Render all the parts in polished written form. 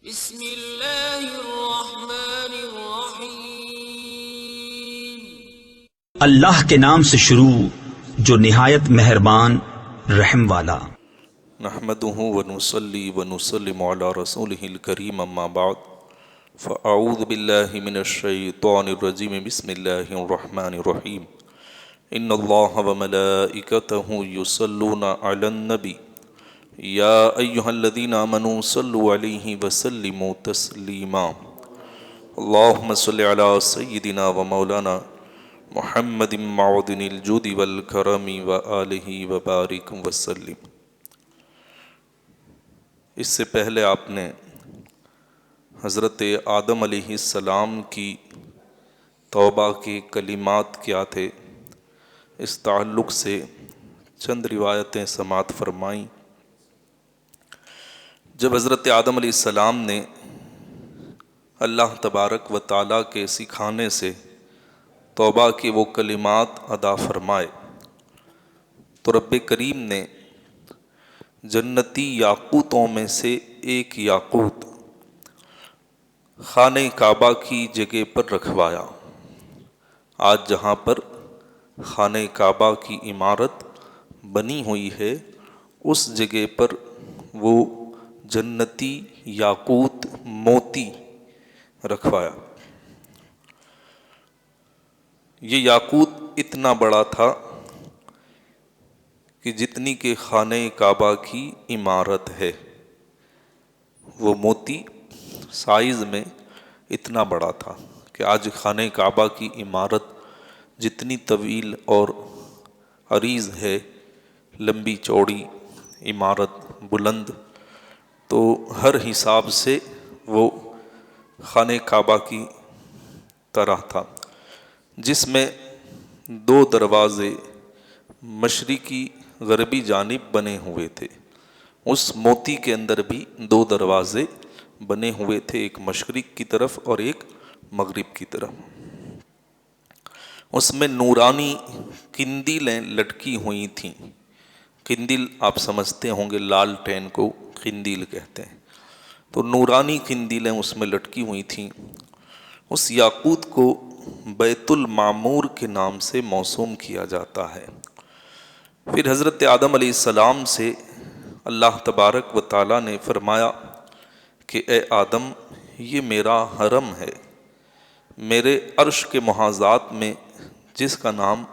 بسم اللہ الرحمن الرحیم۔ اللہ کے نام سے شروع جو نہایت مہربان رحم والا۔ نحمده ونصلي ونسلم على رسوله الكريم اما بعد فاعوذ بالله من الشيطان الرجيم بسم الله الرحمن الرحيم ان الله وملائكته يصلون على النبي يا ايها الذين امنوا صلوا عليه وسلموا تسليما اللهم صل على سيدنا ومولانا محمد معدن الجود والكرم وآله وبارك وسلم۔ اس سے پہلے آپ نے حضرت آدم علیہ السلام کی توبہ کے کلمات کیا تھے، اس تعلق سے چند روایتیں سماعت فرمائیں۔ جب حضرت آدم علیہ السلام نے اللہ تبارک و تعالیٰ کے سکھانے سے توبہ کے وہ کلمات ادا فرمائے تو رب کریم نے جنتی یاقوتوں میں سے ایک یاقوت خانہ کعبہ کی جگہ پر رکھوایا۔ آج جہاں پر خانہ کعبہ کی عمارت بنی ہوئی ہے اس جگہ پر وہ جنتی یاقوت موتی رکھوایا۔ یہ یاقوت اتنا بڑا تھا کہ جتنی کہ خانہ کعبہ کی عمارت ہے، وہ موتی سائز میں اتنا بڑا تھا کہ آج خانہ کعبہ کی عمارت جتنی طویل اور عریض ہے، لمبی چوڑی عمارت، بلند، تو ہر حساب سے وہ خانہ کعبہ کی طرح تھا، جس میں دو دروازے مشرقی غربی جانب بنے ہوئے تھے۔ اس موتی کے اندر بھی دو دروازے بنے ہوئے تھے، ایک مشرق کی طرف اور ایک مغرب کی طرف۔ اس میں نورانی قندیلیں لٹکی ہوئی تھیں۔ قندیل آپ سمجھتے ہوں گے، لالٹین کو قندیل کہتے ہیں، تو نورانی قندیلیں اس میں لٹکی ہوئی تھیں۔ اس یاقوت کو بیت المعمور کے نام سے موسوم کیا جاتا ہے۔ پھر حضرت آدم علیہ السلام سے اللہ تبارک و تعالیٰ نے فرمایا کہ اے آدم، یہ میرا حرم ہے، میرے عرش کے محاذات میں جس کا نام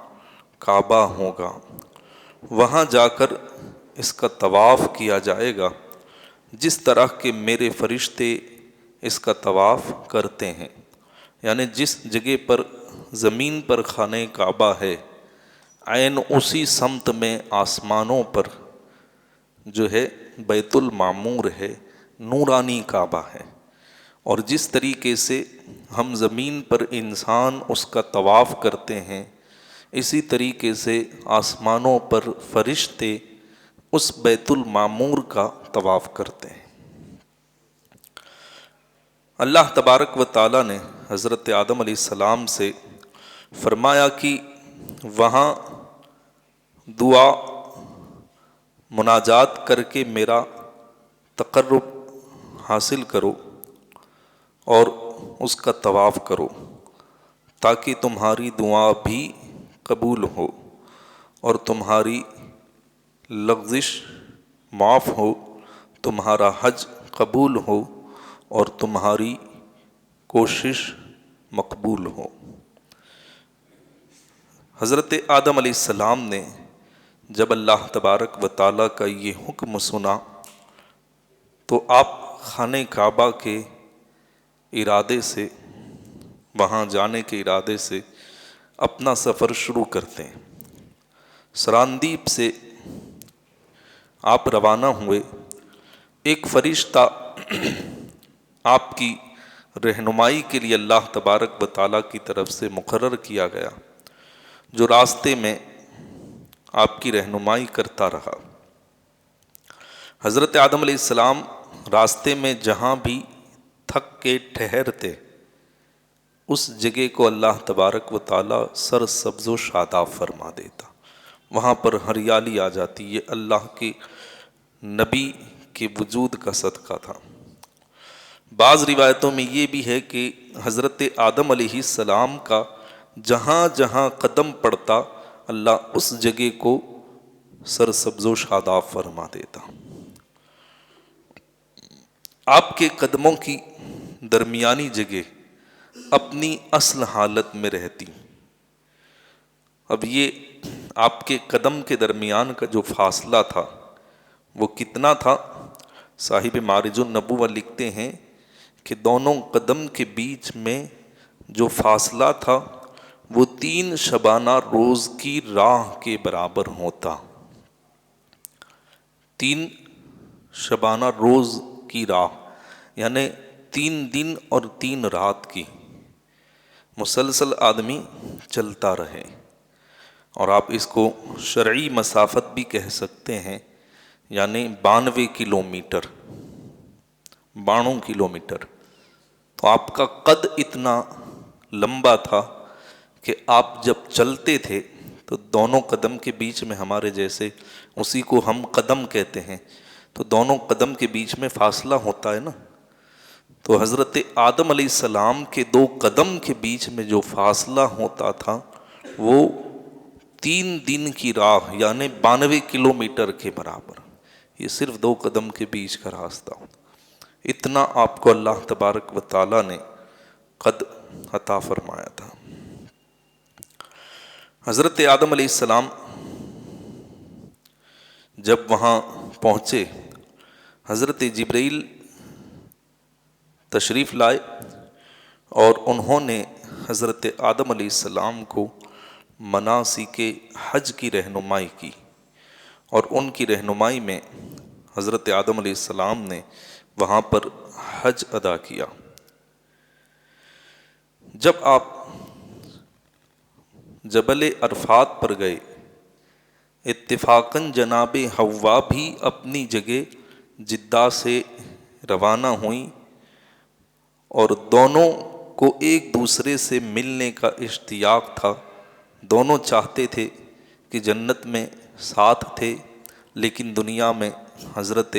کعبہ ہوگا، وہاں جا کر اس کا طواف کیا جائے گا جس طرح کہ میرے فرشتے اس کا طواف کرتے ہیں۔ یعنی جس جگہ پر زمین پر خانہ کعبہ ہے، عین اسی سمت میں آسمانوں پر جو ہے بیت المعمور ہے، نورانی کعبہ ہے۔ اور جس طریقے سے ہم زمین پر انسان اس کا طواف کرتے ہیں، اسی طریقے سے آسمانوں پر فرشتے اس بیت المعمور کا طواف کرتے ہیں۔ اللہ تبارک و تعالیٰ نے حضرت آدم علیہ السلام سے فرمایا کہ وہاں دعا مناجات کر کے میرا تقرب حاصل کرو اور اس کا طواف کرو، تاکہ تمہاری دعا بھی قبول ہو اور تمہاری لغزش معاف ہو، تمہارا حج قبول ہو اور تمہاری کوشش مقبول ہو۔ حضرت آدم علیہ السلام نے جب اللہ تبارک و تعالیٰ کا یہ حکم سنا تو آپ خانہ کعبہ کے ارادے سے، وہاں جانے کے ارادے سے اپنا سفر شروع کرتے ہیں۔ سراندیپ سے آپ روانہ ہوئے۔ ایک فرشتہ آپ کی رہنمائی کے لیے اللہ تبارک و تعالیٰ کی طرف سے مقرر کیا گیا، جو راستے میں آپ کی رہنمائی کرتا رہا۔ حضرت آدم علیہ السلام راستے میں جہاں بھی تھک کے ٹھہرتے، اس جگہ کو اللہ تبارک و تعالیٰ سرسبز و شاداب فرما دیتا، وہاں پر ہریالی آ جاتی۔ یہ اللہ کے نبی کے وجود کا صدقہ تھا۔ بعض روایتوں میں یہ بھی ہے کہ حضرت آدم علیہ السلام کا جہاں جہاں قدم پڑتا اللہ اس جگہ کو سرسبز و شاداب فرما دیتا. آپ کے قدموں کی درمیانی جگہ اپنی اصل حالت میں رہتی. اب یہ آپ کے قدم کے درمیان کا جو فاصلہ تھا وہ کتنا تھا؟ صاحب معرج النبوہ لکھتے ہیں کہ دونوں قدم کے بیچ میں جو فاصلہ تھا وہ 3 شبانہ روز کی راہ کے برابر ہوتا. 3 شبانہ روز کی راہ یعنی 3 دن اور 3 رات کی مسلسل آدمی چلتا رہے. اور آپ اس کو شرعی مسافت بھی کہہ سکتے ہیں، یعنی 92 کلومیٹر. 92 کلومیٹر. تو آپ کا قد اتنا لمبا تھا کہ آپ جب چلتے تھے تو دونوں قدم کے بیچ میں ہمارے جیسے، اسی کو ہم قدم کہتے ہیں، تو دونوں قدم کے بیچ میں فاصلہ ہوتا ہے نا. تو حضرت آدم علیہ السلام کے 2 قدم کے بیچ میں جو فاصلہ ہوتا تھا وہ 3 دن کی راہ یعنی 92 کلومیٹر کے برابر. یہ صرف 2 قدم کے بیچ کا راستہ ہوتا. اتنا آپ کو اللہ تبارک و تعالیٰ نے قد عطا فرمایا تھا. حضرت آدم علیہ السلام جب وہاں پہنچے، حضرت جبرائیل تشریف لائے اور انہوں نے حضرت آدم علیہ السلام کو مناسک حج کی رہنمائی کی. اور ان کی رہنمائی میں حضرت آدم علیہ السلام نے وہاں پر حج ادا کیا. جب آپ جبل عرفات پر گئے، اتفاقاً جناب حوا بھی اپنی جگہ جدہ سے روانہ ہوئیں اور دونوں کو ایک دوسرے سے ملنے کا اشتیاق تھا. دونوں چاہتے تھے کہ جنت میں ساتھ تھے، لیکن دنیا میں حضرت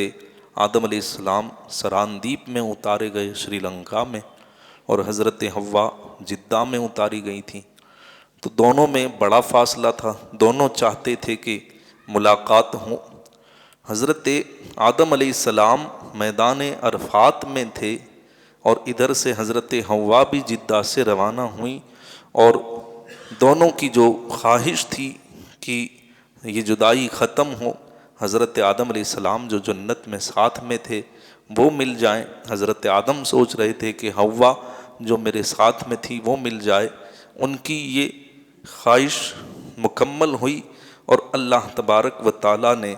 آدم علیہ السلام سراندیپ میں اتارے گئے شری لنکا میں، اور حضرت حوا جدہ میں اتاری گئی تھیں. تو دونوں میں بڑا فاصلہ تھا. دونوں چاہتے تھے کہ ملاقات ہوں. حضرت آدم علیہ السلام میدان عرفات میں تھے اور ادھر سے حضرت حوا بھی جدہ سے روانہ ہوئیں، اور دونوں کی جو خواہش تھی کہ یہ جدائی ختم ہو، حضرت آدم علیہ السلام جو جنت میں ساتھ میں تھے وہ مل جائیں. حضرت آدم سوچ رہے تھے کہ حوا جو میرے ساتھ میں تھی وہ مل جائے. ان کی یہ خواہش مکمل ہوئی اور اللہ تبارک و تعالیٰ نے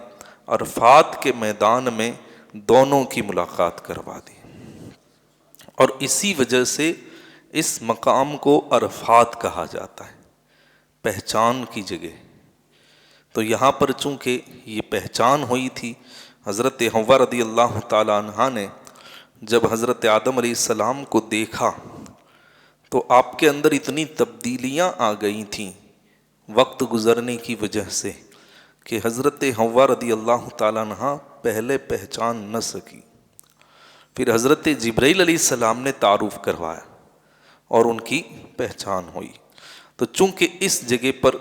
عرفات کے میدان میں دونوں کی ملاقات کروا دی. اور اسی وجہ سے اس مقام کو عرفات کہا جاتا ہے، پہچان کی جگہ. تو یہاں پر چونکہ یہ پہچان ہوئی تھی، حضرت حوا رضی اللہ تعالیٰ عنہا نے جب حضرت آدم علیہ السلام کو دیکھا تو آپ کے اندر اتنی تبدیلیاں آ گئی تھیں وقت گزرنے کی وجہ سے کہ حضرت حوا رضی اللہ تعالیٰ عنہا پہلے پہچان نہ سکی. پھر حضرت جبرائیل علیہ السلام نے تعارف کروایا اور ان کی پہچان ہوئی. تو چونکہ اس جگہ پر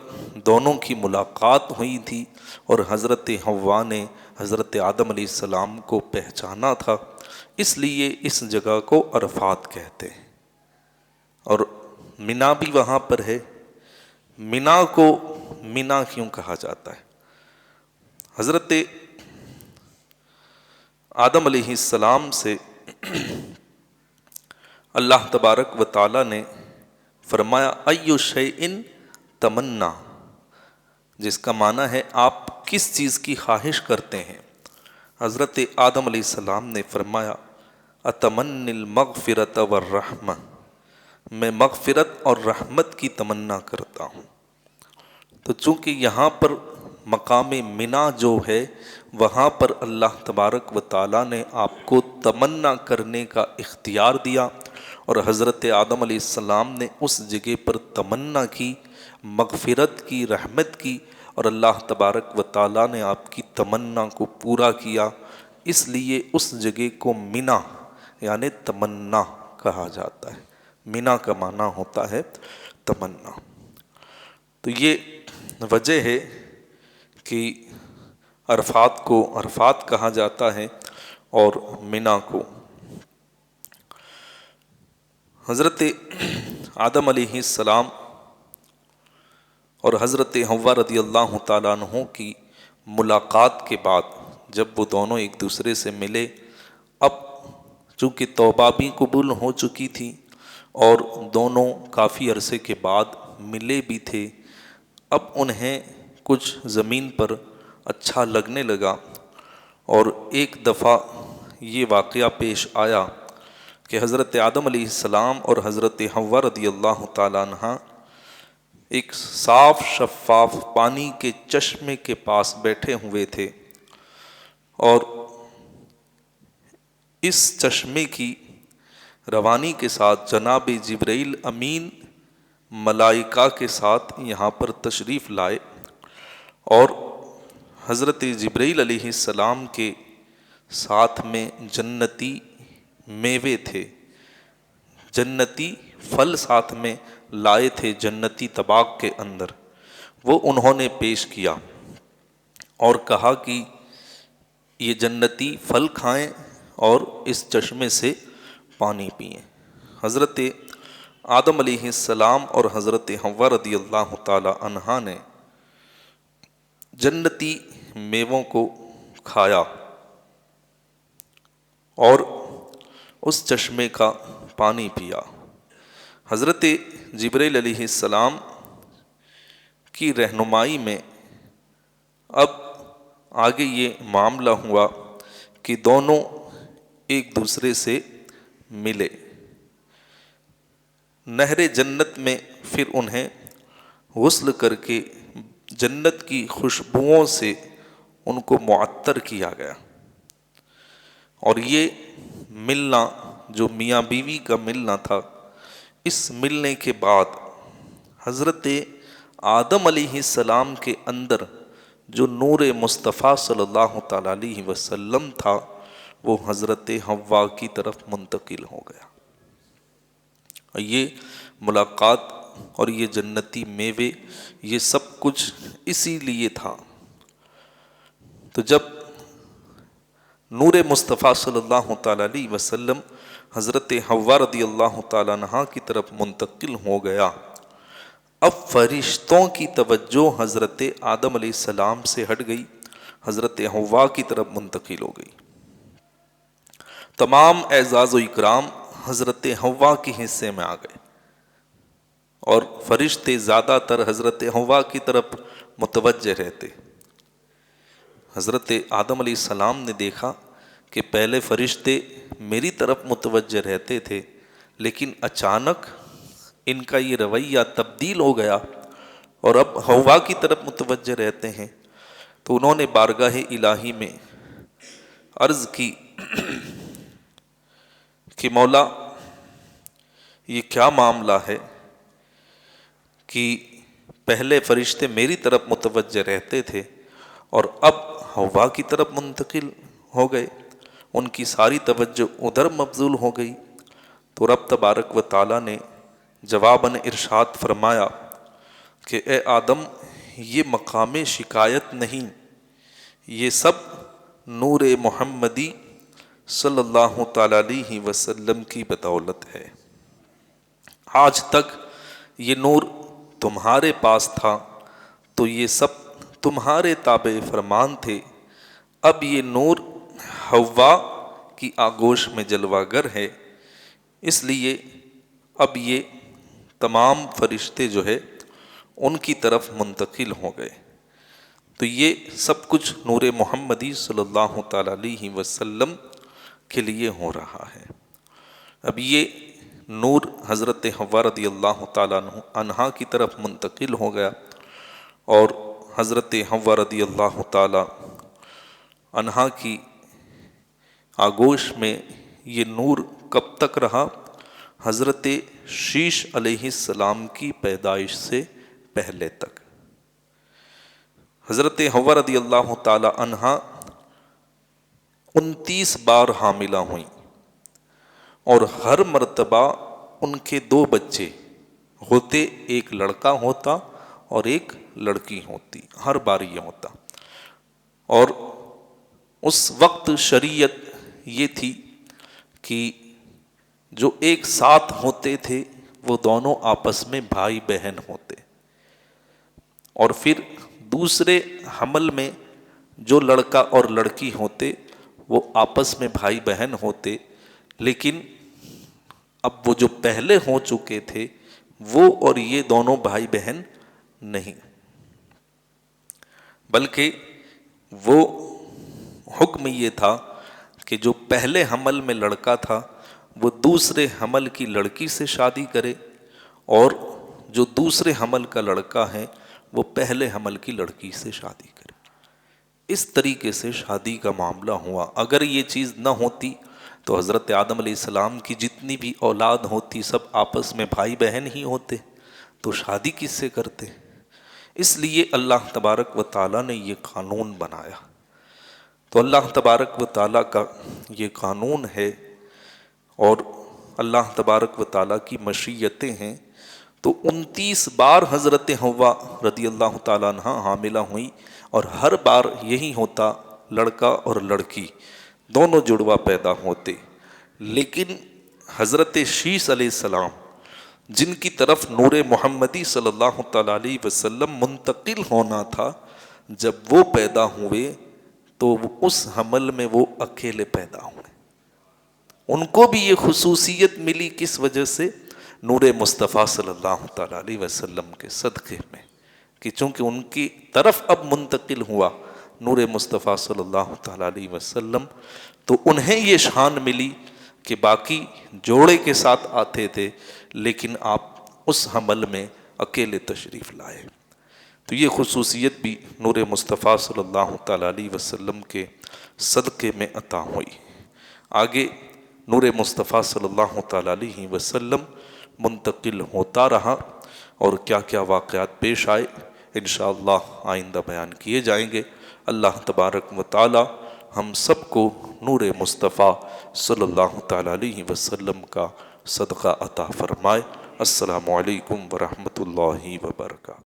دونوں کی ملاقات ہوئی تھی اور حضرت حوا نے حضرت آدم علیہ السلام کو پہچانا تھا، اس لیے اس جگہ کو عرفات کہتے ہیں. اور منا بھی وہاں پر ہے. منا کو منا کیوں کہا جاتا ہے؟ حضرت آدم علیہ السلام سے اللہ تبارک و تعالیٰ نے فرمایا ایو شیئن تمنا، جس کا معنی ہے آپ کس چیز کی خواہش کرتے ہیں. حضرت آدم علیہ السلام نے فرمایا اتمنی المغفرۃ والرحمہ، میں مغفرت اور رحمت کی تمنا کرتا ہوں. تو چونکہ یہاں پر مقام منا جو ہے وہاں پر اللہ تبارک و تعالیٰ نے آپ کو تمنا کرنے کا اختیار دیا، اور حضرت آدم علیہ السلام نے اس جگہ پر تمنا کی، مغفرت کی، رحمت کی، اور اللہ تبارک و تعالیٰ نے آپ کی تمنا کو پورا کیا. اس لیے اس جگہ کو منا یعنی تمنا کہا جاتا ہے۔ منا کا معنی ہوتا ہے تمنا۔ تو یہ وجہ ہے کہ عرفات کو عرفات کہا جاتا ہے اور منا کو۔ حضرت آدم علیہ السلام اور حضرت حوا رضی اللہ تعالیٰ عنہ کی ملاقات کے بعد جب وہ دونوں ایک دوسرے سے ملے، اب چونکہ توبہ بھی قبول ہو چکی تھی اور دونوں کافی عرصے کے بعد ملے بھی تھے، اب انہیں کچھ زمین پر اچھا لگنے لگا، اور ایک دفعہ یہ واقعہ پیش آیا کہ حضرت آدم علیہ السلام اور حضرت حوا رضی اللہ تعالیٰ عنہ ایک صاف شفاف پانی کے چشمے کے پاس بیٹھے ہوئے تھے، اور اس چشمے کی روانی کے ساتھ جناب جبرائیل امین ملائکہ کے ساتھ یہاں پر تشریف لائے، اور حضرت جبرائیل علیہ السلام کے ساتھ میں جنتی میوے تھے، جنتی پھل ساتھ میں لائے تھے جنتی طباق کے اندر، وہ انہوں نے پیش کیا اور کہا کہ یہ جنتی پھل کھائیں اور اس چشمے سے پانی پئیں۔ حضرت آدم علیہ السلام اور حضرت حوا رضی اللہ تعالی عنہا نے جنتی میووں کو کھایا اور اس چشمے کا پانی پیا۔ حضرت جبرائیل علیہ السلام کی رہنمائی میں اب آگے یہ معاملہ ہوا کہ دونوں ایک دوسرے سے ملے، نہر جنت میں پھر انہیں غسل کر کے جنت کی خوشبوؤں سے ان کو معطر کیا گیا، اور یہ ملنا جو میاں بیوی کا ملنا تھا، اس ملنے کے بعد حضرت آدم علیہ السلام کے اندر جو نور مصطفیٰ صلی اللہ تعالیٰ علیہ وسلم تھا وہ حضرت حوا کی طرف منتقل ہو گیا۔ یہ ملاقات اور یہ جنتی میوے یہ سب کچھ اسی لیے تھا۔ تو جب نور مصطفیٰ صلی اللہ تعالیٰ علیہ وسلم حضرت حوا رضی اللہ تعالیٰ عنہ کی طرف منتقل ہو گیا، اب فرشتوں کی توجہ حضرت آدم علیہ السلام سے ہٹ گئی، حضرت حوا کی طرف منتقل ہو گئی۔ تمام اعزاز و اکرام حضرت حوا کے حصے میں آ گئے، اور فرشتے زیادہ تر حضرت حوا کی طرف متوجہ رہتے۔ حضرت آدم علیہ السلام نے دیکھا کہ پہلے فرشتے میری طرف متوجہ رہتے تھے، لیکن اچانک ان کا یہ رویہ تبدیل ہو گیا اور اب حوا کی طرف متوجہ رہتے ہیں۔ تو انہوں نے بارگاہ الہی میں عرض کی کہ مولا یہ کیا معاملہ ہے کہ پہلے فرشتے میری طرف متوجہ رہتے تھے اور اب حوا کی طرف منتقل ہو گئے، ان کی ساری توجہ ادھر مبذول ہو گئی۔ تو رب تبارک و تعالیٰ نے جواباً ارشاد فرمایا کہ اے آدم، یہ مقام شکایت نہیں، یہ سب نور محمدی صلی اللہ تعالیٰ علیہ وسلم کی بدولت ہے۔ آج تک یہ نور تمہارے پاس تھا تو یہ سب تمہارے تابع فرمان تھے، اب یہ نور حوا کی آغوش میں جلوہ گر ہے، اس لیے اب یہ تمام فرشتے جو ہے ان کی طرف منتقل ہو گئے۔ تو یہ سب کچھ نور محمدی صلی اللہ تعالیٰ علیہ وسلم کے لیے ہو رہا ہے۔ اب یہ نور حضرت حوا رضی اللہ تعالیٰ عنہا کی طرف منتقل ہو گیا، اور حضرت حوا رضی اللہ تعالیٰ عنہا کی آغوش میں یہ نور کب تک رہا؟ حضرت شیش علیہ السلام کی پیدائش سے پہلے تک۔ حضرت حوا رضی اللہ تعالی عنہا 29 بار حاملہ ہوئیں، اور ہر مرتبہ ان کے 2 بچے ہوتے، ایک لڑکا ہوتا اور ایک لڑکی ہوتی، ہر بار یہ ہوتا۔ اور اس وقت شریعت یہ تھی کہ جو ایک ساتھ ہوتے تھے وہ دونوں آپس میں بھائی بہن ہوتے، اور پھر دوسرے حمل میں جو لڑکا اور لڑکی ہوتے وہ آپس میں بھائی بہن ہوتے، لیکن اب وہ جو پہلے ہو چکے تھے وہ اور یہ دونوں بھائی بہن نہیں، بلکہ وہ حکم یہ تھا کہ جو پہلے حمل میں لڑکا تھا وہ دوسرے حمل کی لڑکی سے شادی کرے، اور جو دوسرے حمل کا لڑکا ہے وہ پہلے حمل کی لڑکی سے شادی کرے۔ اس طریقے سے شادی کا معاملہ ہوا۔ اگر یہ چیز نہ ہوتی تو حضرت آدم علیہ السلام کی جتنی بھی اولاد ہوتی سب آپس میں بھائی بہن ہی ہوتے، تو شادی کس سے کرتے؟ اس لیے اللہ تبارک و تعالیٰ نے یہ قانون بنایا۔ تو اللہ تبارک و تعالیٰ کا یہ قانون ہے، اور اللہ تبارک و تعالیٰ کی مشیتیں ہیں۔ تو 29 بار حضرت حوا رضی اللہ تعالیٰ عنہ حاملہ ہوئی، اور ہر بار یہی ہوتا، لڑکا اور لڑکی دونوں جڑوا پیدا ہوتے۔ لیکن حضرت شیس علیہ السلام جن کی طرف نور محمدی صلی اللہ تعالیٰ علیہ وسلم منتقل ہونا تھا، جب وہ پیدا ہوئے تو اس حمل میں وہ اکیلے پیدا ہوئے۔ ان کو بھی یہ خصوصیت ملی، کس وجہ سے؟ نور مصطفیٰ صلی اللہ تعالیٰ علیہ وسلم کے صدقے میں، کہ چونکہ ان کی طرف اب منتقل ہوا نور مصطفیٰ صلی اللہ تعالیٰ علیہ وسلم، تو انہیں یہ شان ملی کہ باقی جوڑے کے ساتھ آتے تھے، لیکن آپ اس حمل میں اکیلے تشریف لائے۔ تو یہ خصوصیت بھی نور مصطفیٰ صلی اللہ تعالیٰ علیہ وسلم کے صدقے میں عطا ہوئی۔ آگے نور مصطفیٰ صلی اللہ تعالیٰ علیہ وسلم منتقل ہوتا رہا، اور کیا کیا واقعات پیش آئے انشاءاللہ آئندہ بیان کیے جائیں گے۔ اللہ تبارک و تعالی ہم سب کو نور مصطفیٰ صلی اللہ تعالیٰ علیہ وسلم کا صدقہ عطا فرمائے۔ السلام علیکم ورحمۃ اللہ وبرکاتہ۔